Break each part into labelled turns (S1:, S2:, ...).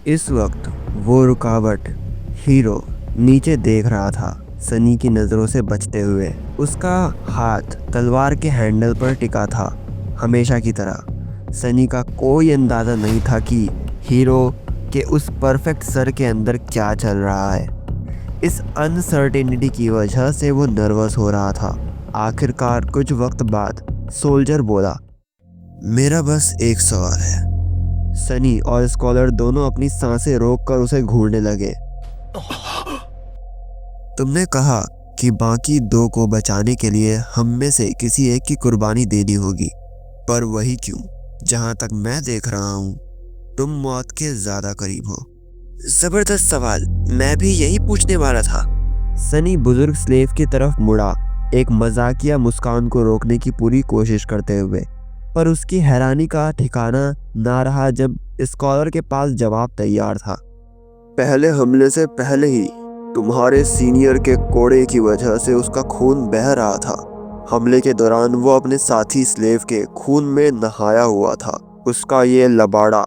S1: इस वक्त वो रुकावट हीरो नीचे देख रहा था, सनी की नज़रों से बचते हुए। उसका हाथ तलवार के हैंडल पर टिका था, हमेशा की तरह। सनी का कोई अंदाज़ा नहीं था कि हीरो के उस परफेक्ट सर के अंदर क्या चल रहा है। इस अनसर्टेनिटी की वजह से वो नर्वस हो रहा था। आखिरकार कुछ वक्त बाद सोल्जर बोला, मेरा बस एक सवाल है। सनी और स्कॉलर दोनों अपनी सांसें रोककर उसे घूरने लगे। तुमने कहा कि बाकी दो को बचाने के लिए हम में से किसी एक की कुर्बानी देनी होगी, पर वही क्यों? जहां तक मैं देख रहा हूं, तुम मौत के ज्यादा करीब हो। जबरदस्त सवाल, मैं भी यही पूछने वाला था। सनी बुजुर्ग स्लेव की तरफ मुड़ा, एक मजाकिया मुस्कान को रोकने की पूरी कोशिश करते हुए। पर उसकी हैरानी का ठिकाना ना रहा जब स्कॉलर के पास जवाब तैयार था। पहले हमले से पहले ही तुम्हारे सीनियर के कोड़े की वजह से उसका खून बह रहा था। हमले के दौरान वो अपने साथी स्लेव के खून में नहाया हुआ था। उसका ये लबाड़ा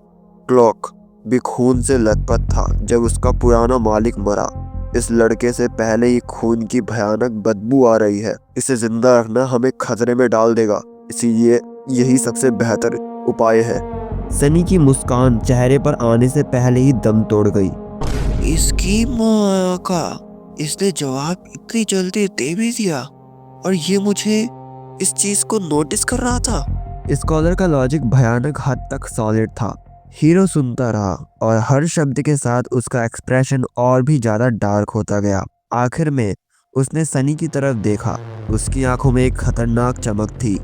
S1: क्लॉक भी खून से लथपथ था जब उसका पुराना मालिक मरा। इस लड़के से पहले ही खून की भयानक बदबू आ रही है। इसे जिंदा रखना हमें खतरे में डाल देगा, इसीलिए यही सबसे बेहतर उपाय है। सनी की मुस्कान चेहरे पर आने से पहले ही दम तोड़ गई। इसकी माँ का, इसने जवाब इतनी जल्दी दे भी दिया, और ये मुझे इस चीज को नोटिस कर रहा था। स्कॉलर का लॉजिक भयानक हद तक सॉलिड था। हीरो सुनता रहा और हर शब्द के साथ उसका एक्सप्रेशन और भी ज्यादा डार्क होता गया। आखिर में उसने सनी की तरफ देखा। उसकी आंखों में एक खतरनाक चमक थी।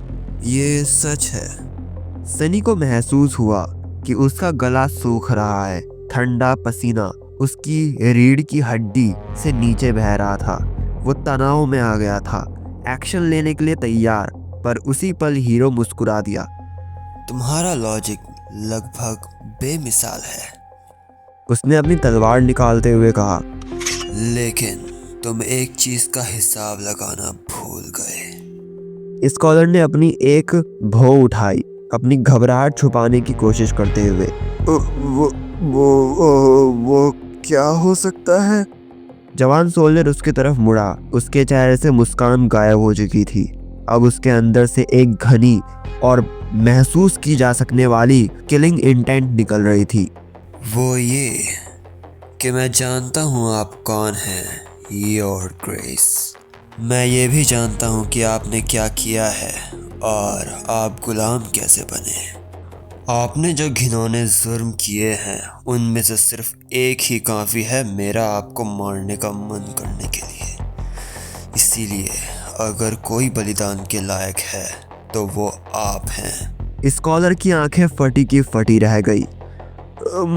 S1: ये सच है। सनी को महसूस हुआ कि उसका गला सूख रहा है। ठंडा पसीना उसकी रीढ़ की हड्डी से नीचे बह रहा था। वो तनाव में आ गया था, एक्शन लेने के लिए तैयार। पर उसी पल हीरो मुस्कुरा दिया। तुम्हारा लॉजिक लगभग बेमिसाल है, उसने अपनी तलवार निकालते हुए कहा। लेकिन तुम एक चीज का हिसाब लगाना भूल गए। स्कॉलर ने अपनी एक भौं उठाई, अपनी घबराहट छुपाने की कोशिश करते हुए। वो क्या हो सकता है? जवान सोल्जर उसकी तरफ मुड़ा। उसके चेहरे से मुस्कान गायब हो चुकी थी। अब उसके अंदर से एक घनी और महसूस की जा सकने वाली किलिंग इंटेंट निकल रही थी। वो ये कि मैं जानता हूँ आप कौन हैं, योर ग्रेस। मैं ये भी जानता हूँ कि आपने क्या किया है और आप गुलाम कैसे बने। आपने जो घिनौने जुर्म किए हैं, उनमें से सिर्फ एक ही काफ़ी है मेरा आपको मारने का मन करने के लिए। इसीलिए अगर कोई बलिदान के लायक है तो वो आप हैं। स्कॉलर की आंखें फटी की फटी रह गई।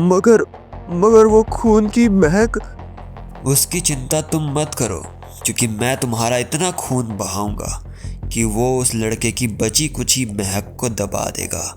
S1: मगर वो खून की महक। उसकी चिंता तुम मत करो, क्योंकि मैं तुम्हारा इतना खून बहाऊंगा कि वो उस लड़के की बची कुची महक को दबा देगा।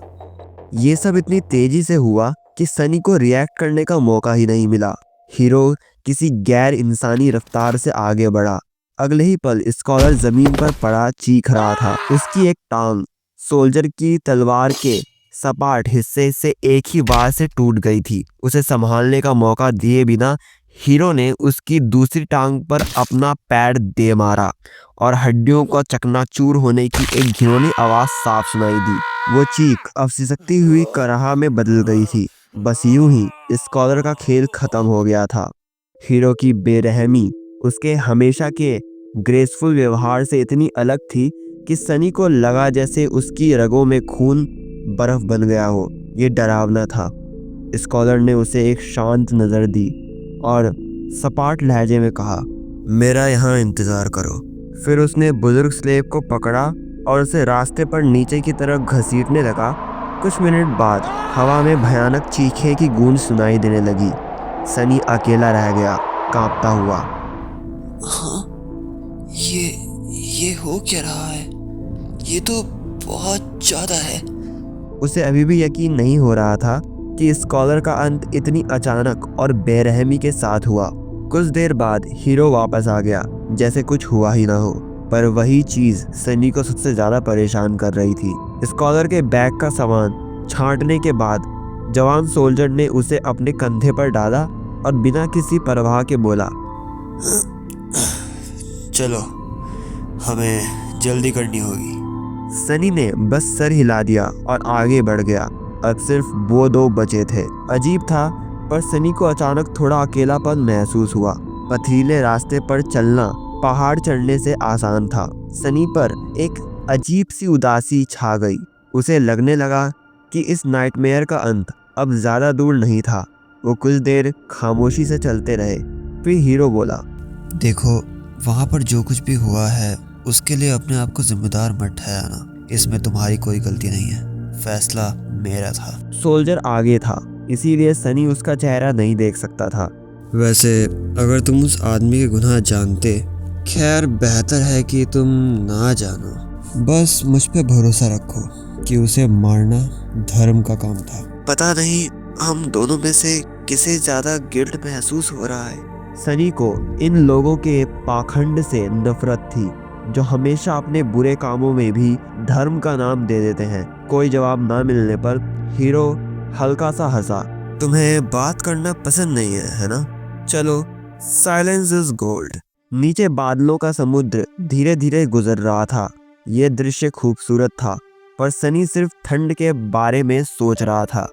S1: ये सब इतनी तेजी से हुआ कि सनी को रिएक्ट करने का मौका ही नहीं मिला। हीरो किसी गैर इंसानी रफ्तार से आगे बढ़ा। अगले ही पल स्कॉलर जमीन पर पड़ा चीख रहा था। उसकी एक टांग सोल्जर की तलवार के सपाट हिस्से से एक ही बार से टूट गई थी। उसे संभालने का मौका दिए बिना हीरो ने उसकी दूसरी टांग पर अपना पैर दे मारा और हड्डियों का चकनाचूर होने की एक घिनौनी आवाज साफ सुनाई दी। वो चीख अब सिसकती हुई कराह में बदल गई थी। बस यूं ही स्कॉलर का खेल खत्म हो गया था। हीरो की बेरहमी उसके हमेशा के ग्रेसफुल व्यवहार से इतनी अलग थी कि सनी को लगा जैसे उसकी रगों में खून बर्फ बन गया हो। ये डरावना था। स्कॉलर ने उसे एक शांत नज़र दी और सपाट लहजे में कहा, मेरा यहाँ इंतज़ार करो। फिर उसने बुजुर्ग स्लेव को पकड़ा और उसे रास्ते पर नीचे की तरफ घसीटने लगा। कुछ मिनट बाद हवा में भयानक चीखे की गूंज सुनाई देने लगी। सनी अकेला रह गया, कांपता हुआ। हाँ, ये हो क्या रहा है? ये तो बहुत ज़्यादा है। उसे अभी भी यकीन नहीं हो रहा था कि स्कॉलर का अंत इतनी अचानक और बेरहमी के साथ हुआ। कुछ देर बाद हीरो वापस आ गया, जैसे कुछ हुआ ही ना हो। पर वही चीज सनी को सबसे ज्यादा परेशान कर रही थी। स्कॉलर के बैग का सामान छांटने के बाद जवान सोल्जर ने उसे अपने कंधे पर डाला और बिना किसी परवाह के बोला,
S2: चलो, हमें जल्दी करनी होगी।
S1: सनी ने बस सर हिला दिया और आगे बढ़ गया। अब सिर्फ वो दो बचे थे। अजीब था, पर सनी को अचानक थोड़ा अकेलापन महसूस हुआ। पथरीले रास्ते पर चलना पहाड़ चढ़ने से आसान था। सनी पर एक अजीब सी उदासी छा गई। उसे लगने लगा कि इस नाइटमेयर का अंत अब ज्यादा दूर नहीं था। वो कुछ देर खामोशी से चलते रहे। फिर हीरो बोला,
S2: देखो, वहाँ पर जो कुछ भी हुआ है उसके लिए अपने आप को जिम्मेदार मत ठहराना। इसमें तुम्हारी कोई गलती नहीं है, फैसला मेरा था।
S1: सोल्जर आगे था, इसीलिए सनी उसका चेहरा नहीं देख सकता था।
S2: वैसे अगर तुम उस आदमी के गुनाह जानते, खैर बेहतर है कि तुम ना जानो। बस मुझ पे भरोसा रखो कि उसे मारना धर्म का काम था।
S1: पता नहीं हम दोनों में से किसे ज्यादा गिल्ट महसूस हो रहा है। सनी को इन लोगों के पाखंड से नफरत थी, जो हमेशा अपने बुरे कामों में भी धर्म का नाम दे देते हैं। कोई जवाब ना मिलने पर हीरो हल्का सा हंसा। तुम्हें बात करना पसंद नहीं है ना? चलो, साइलेंस इज गोल्ड। नीचे बादलों का समुद्र धीरे धीरे गुजर रहा था। यह दृश्य खूबसूरत था, पर सनी सिर्फ ठंड के बारे में सोच रहा था।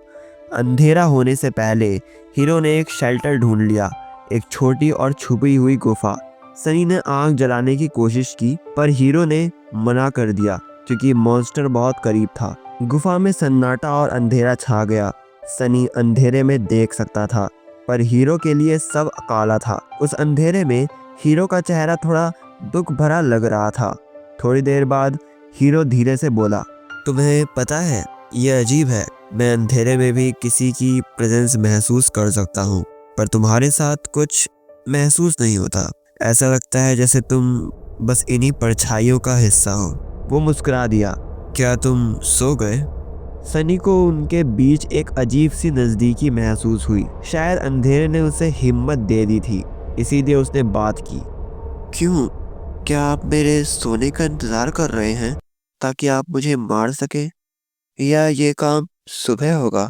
S1: अंधेरा होने से पहले हीरो ने एक शेल्टर ढूंढ लिया, एक छोटी और छुपी हुई गुफा। सनी ने आग जलाने की कोशिश की, पर हीरो ने मना कर दिया क्योंकि मॉन्स्टर बहुत करीब था। गुफा में सन्नाटा और अंधेरा छा गया। सनी अंधेरे में देख सकता था, पर हीरो के लिए सब काला था। उस अंधेरे में हीरो का चेहरा थोड़ा दुख भरा लग रहा था। थोड़ी देर बाद हीरो धीरे से बोला, तुम्हें पता है, यह अजीब है, मैं अंधेरे में भी किसी की प्रेजेंस महसूस कर सकता हूँ, पर तुम्हारे साथ कुछ महसूस नहीं होता। ऐसा लगता है जैसे तुम बस इन्हीं परछाइयों का हिस्सा हो। वो मुस्कुरा दिया। क्या तुम सो गए? सनी को उनके बीच एक अजीब सी नज़दीकी महसूस हुई। शायद अंधेरे ने उसे हिम्मत दे दी थी, इसीलिए उसने बात की। क्यों? क्या आप मेरे सोने का इंतज़ार कर रहे हैं ताकि आप मुझे मार सके, या ये काम सुबह होगा?